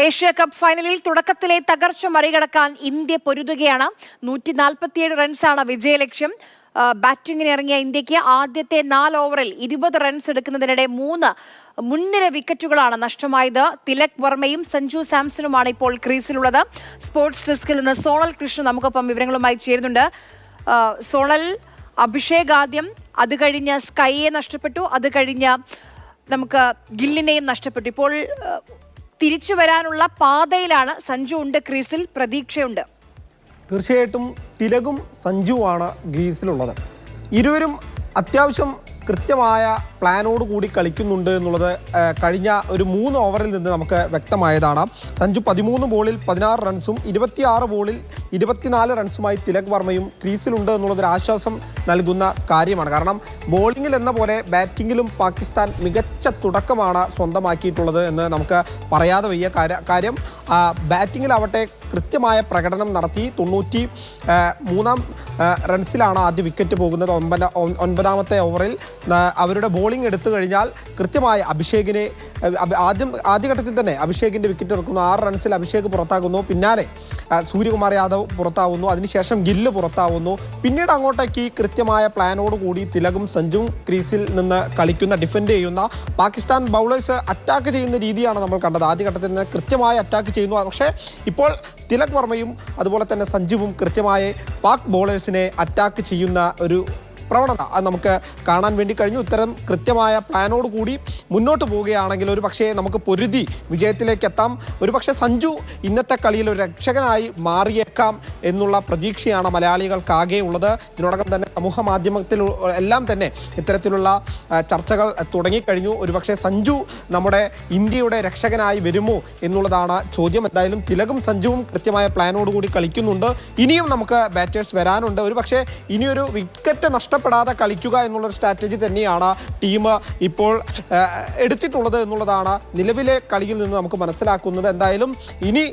Asia cup ഫൈനലിൽ തുടക്കത്തിലെ തകർച്ച മറികടക്കാൻ ഇന്ത്യ പൊരുതുകയാണ്. 147 റൺസാണ് വിജയലക്ഷ്യം. ബാറ്റിംഗിന് ഇറങ്ങിയ ഇന്ത്യക്ക് ആദ്യത്തെ 4 ഓവറിൽ 20 റൺസ് എടുക്കുന്നതിനിടെ 3 മുൻനിര വിക്കറ്റുകളാണ് നഷ്ടമായത്. തിലക് വർമ്മയും സഞ്ജു സാംസണുമാണ് ഇപ്പോൾ ക്രീസിലുള്ളത്. സ്പോർട്സ് ഡെസ്കിൽ നിന്ന് സോണൽ കൃഷ്ണ നമുക്കൊപ്പം വിവരങ്ങളുമായി ചേരുന്നുണ്ട്. സോണൽ, അഭിഷേക് ആദ്യം, അത് കഴിഞ്ഞ് സ്കൈയെ നഷ്ടപ്പെട്ടു, അത് കഴിഞ്ഞ് നമുക്ക് ഗില്ലിനെയും നഷ്ടപ്പെട്ടു. ഇപ്പോൾ തിരിച്ചു വരാനുള്ള പാതയിലാണ്. സഞ്ജു ഉണ്ട് ക്രീസിൽ, പ്രതീക്ഷയുണ്ട്. തീർച്ചയായിട്ടും തിലകും സഞ്ജുവാണ് ക്രീസിലുള്ളത്. ഇരുവരും അത്യാവശ്യം കൃത്യമായ പ്ലാനോട് കൂടി കളിക്കുന്നുണ്ട് എന്നുള്ളത് കഴിഞ്ഞ ഒരു 3 ഓവറിൽ നിന്ന് നമുക്ക് വ്യക്തമായതാണ്. സഞ്ജു 13 ബോളിൽ 16 റൺസും 26 ബോളിൽ 24 റൺസുമായി തിലക് വർമ്മയും ക്രീസിലുണ്ട് എന്നുള്ളതൊരു ആശ്വാസം നൽകുന്ന കാര്യമാണ്. കാരണം ബോളിങ്ങിൽ എന്ന പോലെ ബാറ്റിങ്ങിലും പാകിസ്ഥാൻ മികച്ച തുടക്കമാണ് സ്വന്തമാക്കിയിട്ടുള്ളത് എന്ന് നമുക്ക് പറയാതെ വയ്യ. കാര്യം ബാറ്റിങ്ങിലാവട്ടെ കൃത്യമായ പ്രകടനം നടത്തി. 93 റൺസിലാണ് ആദ്യ വിക്കറ്റ് പോകുന്നത്. 9ാമത്തെ ഓവറിൽ അവരുടെ ബോളിംഗ് എടുത്തു കഴിഞ്ഞാൽ കൃത്യമായി അഭിഷേകിനെ ആദ്യഘട്ടത്തിൽ തന്നെ അഭിഷേകിൻ്റെ വിക്കറ്റ് ഇറക്കുന്നു. 6 റൺസിൽ അഭിഷേക് പുറത്താകുന്നു. പിന്നാലെ സൂര്യകുമാർ യാദവ് പുറത്താവുന്നു. അതിനുശേഷം ഗില്ല് പുറത്താവുന്നു. പിന്നീട് അങ്ങോട്ടേക്ക് കൃത്യമായ പ്ലാനോടുകൂടി തിലകും സഞ്ജുവും ക്രീസിൽ നിന്ന് കളിക്കുന്ന, ഡിഫെൻഡ് ചെയ്യുന്ന പാകിസ്ഥാൻ ബൗളേഴ്സ് അറ്റാക്ക് ചെയ്യുന്ന രീതിയാണ് നമ്മൾ കണ്ടത്. ആദ്യഘട്ടത്തിൽ നിന്ന് കൃത്യമായി അറ്റാക്ക് ചെയ്യുന്നു. പക്ഷേ ഇപ്പോൾ തിലക് വർമ്മയും അതുപോലെ തന്നെ സഞ്ജുവും കൃത്യമായി പാക് ബോളേഴ്സിനെ അറ്റാക്ക് ചെയ്യുന്ന ഒരു പ്രവണത നമുക്ക് കാണാൻ വേണ്ടി കഴിഞ്ഞു. ഇത്തരം കൃത്യമായ പ്ലാനോട് കൂടി മുന്നോട്ട് പോവുകയാണെങ്കിൽ ഒരു പക്ഷേ നമുക്ക് പൊരുതി വിജയത്തിലേക്ക് എത്താം. ഒരു പക്ഷേ സഞ്ജു ഇന്നത്തെ കളിയിൽ ഒരു രക്ഷകനായി മാറിയേക്കാം എന്നുള്ള പ്രതീക്ഷയാണ് മലയാളികൾക്കാകെ ഉള്ളത്. ഇതിനോടകം തന്നെ സമൂഹ മാധ്യമത്തിൽ എല്ലാം തന്നെ ഇത്തരത്തിലുള്ള ചർച്ചകൾ തുടങ്ങിക്കഴിഞ്ഞു. ഒരു പക്ഷേ സഞ്ജു നമ്മുടെ ഇന്ത്യയുടെ രക്ഷകനായി വരുമോ എന്നുള്ളതാണ് ചോദ്യം. എന്തായാലും തിലകും സഞ്ജുവും കൃത്യമായ പ്ലാനോട് കൂടി കളിക്കുന്നുണ്ട്. ഇനിയും നമുക്ക് ബാറ്റേഴ്സ് വരാനുണ്ട്. ഒരു പക്ഷേ ഇനിയൊരു വിക്കറ്റ് നഷ്ടപ്പെടാതെ കളിക്കുക എന്നുള്ളൊരു സ്ട്രാറ്റജി തന്നെയാണ് ടീം ഇപ്പോൾ എടുത്തിട്ടുള്ളത് എന്നുള്ളതാണ് നിലവിലെ കളിയിൽ നിന്ന് നമുക്ക് മനസ്സിലാക്കുന്നത്. എന്തായാലും ഇനി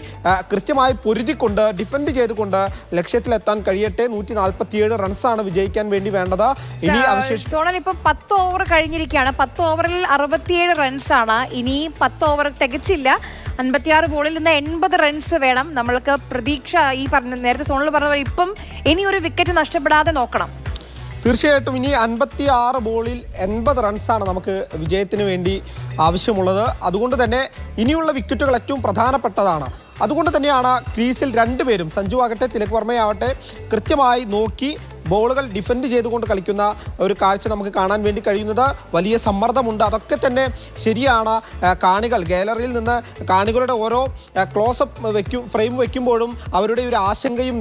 കൃത്യമായി പൊരുതിക്കൊണ്ട് ഡിഫെൻഡ് ചെയ്തുകൊണ്ട് ലക്ഷ്യത്തിലെത്താൻ കഴിയട്ടെ. 147 റൺസാണ് വിജയിക്കാൻ വേണ്ടി വേണ്ടത്. ഇനി അവശേഷിച്ച് ഇപ്പോൾ 10 ഓവർ കഴിഞ്ഞിരിക്കുകയാണ്. 10 ഓവറിൽ 67 റൺസാണ്. ഇനി 10 ഓവർ തികച്ചില്ല. 56 ബോളിൽ നിന്ന് 80 റൺസ് വേണം. നമ്മൾക്ക് പ്രതീക്ഷ ഈ നേരത്തെ സോണിൽ പറഞ്ഞ ഇപ്പം ഇനി ഒരു വിക്കറ്റ് നഷ്ടപ്പെടാതെ നോക്കണം. തീർച്ചയായിട്ടും ഇനി 56 ബോളിൽ 80 റൺസാണ് നമുക്ക് വിജയത്തിന് വേണ്ടി ആവശ്യമുള്ളത്. അതുകൊണ്ട് തന്നെ ഇനിയുള്ള വിക്കറ്റുകൾ ഏറ്റവും പ്രധാനപ്പെട്ടതാണ്. അതുകൊണ്ട് തന്നെയാണ് ക്രീസിൽ രണ്ടുപേരും, സഞ്ജു ആകട്ടെ തിലക് വർമ്മയാവട്ടെ, കൃത്യമായി നോക്കി ബോളുകൾ ഡിഫെൻഡ് ചെയ്തുകൊണ്ട് കളിക്കുന്ന ഒരു കാഴ്ച നമുക്ക് കാണാൻ വേണ്ടി കഴിയുന്നത്. വലിയ സമ്മർദ്ദമുണ്ട്, അതൊക്കെ തന്നെ ശരിയാണ്. കാണികൾ ഗാലറിയിൽ നിന്ന് കാണികളുടെ ഓരോ ക്ലോസപ്പ് ഫ്രെയിം വയ്ക്കുമ്പോഴും അവരുടെ ഒരു ആശങ്കയും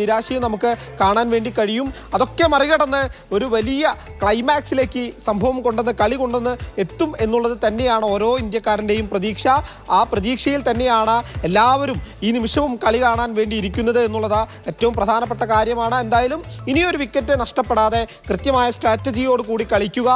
നിരാശയും നമുക്ക് കാണാൻ വേണ്ടി കഴിയും. അതൊക്കെ മറികടന്ന് ഒരു വലിയ ക്ലൈമാക്സിലേക്ക് സംഭവം കളി കൊണ്ടുവന്ന് എത്തും എന്നുള്ളത് തന്നെയാണ് ഓരോ ഇന്ത്യക്കാരൻ്റെയും പ്രതീക്ഷ. ആ പ്രതീക്ഷയിൽ തന്നെയാണ് എല്ലാവരും ഈ നിമിഷവും കളി കാണാൻ വേണ്ടി ഇരിക്കുന്നത് എന്നുള്ളത് ഏറ്റവും പ്രധാനപ്പെട്ട കാര്യമാണ്. എന്തായാലും ഇനിയൊരു വിക്കറ്റ് നഷ്ടപ്പെടാതെ കൃത്യമായ സ്ട്രാറ്റജിയോട് കൂടി കളിക്കുക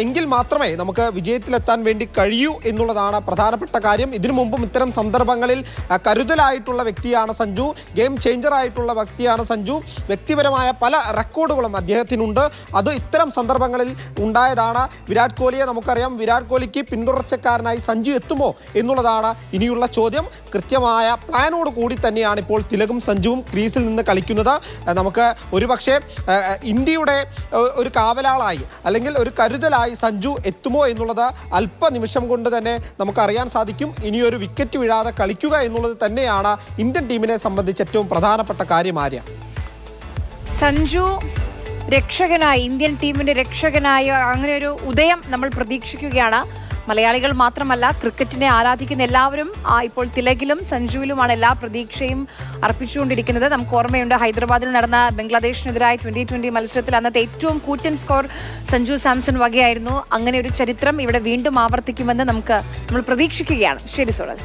എങ്കിൽ മാത്രമേ നമുക്ക് വിജയത്തിലെത്താൻ വേണ്ടി കഴിയൂ എന്നുള്ളതാണ് പ്രധാനപ്പെട്ട കാര്യം. ഇതിനു മുമ്പും ഇത്തരം സന്ദർഭങ്ങളിൽ കരുതലായിട്ടുള്ള വ്യക്തിയാണ് സഞ്ജു, ഗെയിം ചേഞ്ചർ ആയിട്ടുള്ള വ്യക്തിയാണ് സഞ്ജു. വ്യക്തിപരമായ പല റെക്കോർഡുകളും അദ്ദേഹത്തിനുണ്ട്. അത് ഇത്തരം സന്ദർഭങ്ങളിൽ ഉണ്ടായതാണ്. വിരാട് കോഹ്ലിയെ നമുക്കറിയാം. വിരാട് കോഹ്ലിക്ക് പിന്തുടർച്ചക്കാരനായി സഞ്ജു എത്തുമോ എന്നുള്ളതാണ് ഇനിയുള്ള ചോദ്യം. കൃത്യമായ പ്ലാനോട് കൂടി തന്നെയാണ് ഇപ്പോൾ തിലകും സഞ്ജുവും ക്രീസിൽ നിന്ന് കളിക്കുന്നത്. നമുക്ക് ഒരുപക്ഷെ ഇന്ത്യയുടെ ഒരു കാവലാളായി അല്ലെങ്കിൽ ഒരു കരുതലായി സഞ്ജു എത്തുമോ എന്നുള്ളത് അല്പനിമിഷം കൊണ്ട് തന്നെ നമുക്കറിയാൻ സാധിക്കും. ഇനിയൊരു വിക്കറ്റ് വീഴാതെ കളിക്കുക എന്നുള്ളത് തന്നെയാണ് ഇന്ത്യൻ ടീമിനെ സംബന്ധിച്ച് ഏറ്റവും പ്രധാനപ്പെട്ട കാര്യം. ആര്യ, സഞ്ജു രക്ഷകനായി, ഇന്ത്യൻ ടീമിന്റെ രക്ഷകനായ അങ്ങനെ ഒരു ഉദയം നമ്മൾ പ്രതീക്ഷിക്കുകയാണ്. മലയാളികൾ മാത്രമല്ല, ക്രിക്കറ്റിനെ ആരാധിക്കുന്ന എല്ലാവരും ഇപ്പോൾ തിലകിലും സഞ്ജുവിലുമാണ് എല്ലാ പ്രതീക്ഷയും അർപ്പിച്ചുകൊണ്ടിരിക്കുന്നത്. നമുക്ക് ഓർമ്മയുണ്ട്, ഹൈദരാബാദിൽ നടന്ന ബംഗ്ലാദേശിനെതിരായ 2020 മത്സരത്തിൽ അന്നത്തെ ഏറ്റവും കൂറ്റൻ സ്കോർ സഞ്ജു സാംസൺ വകയായിരുന്നു. അങ്ങനെ ഒരു ചരിത്രം ഇവിടെ വീണ്ടും ആവർത്തിക്കുമെന്ന് നമ്മൾ പ്രതീക്ഷിക്കുകയാണ്. ശരി സോണൽ.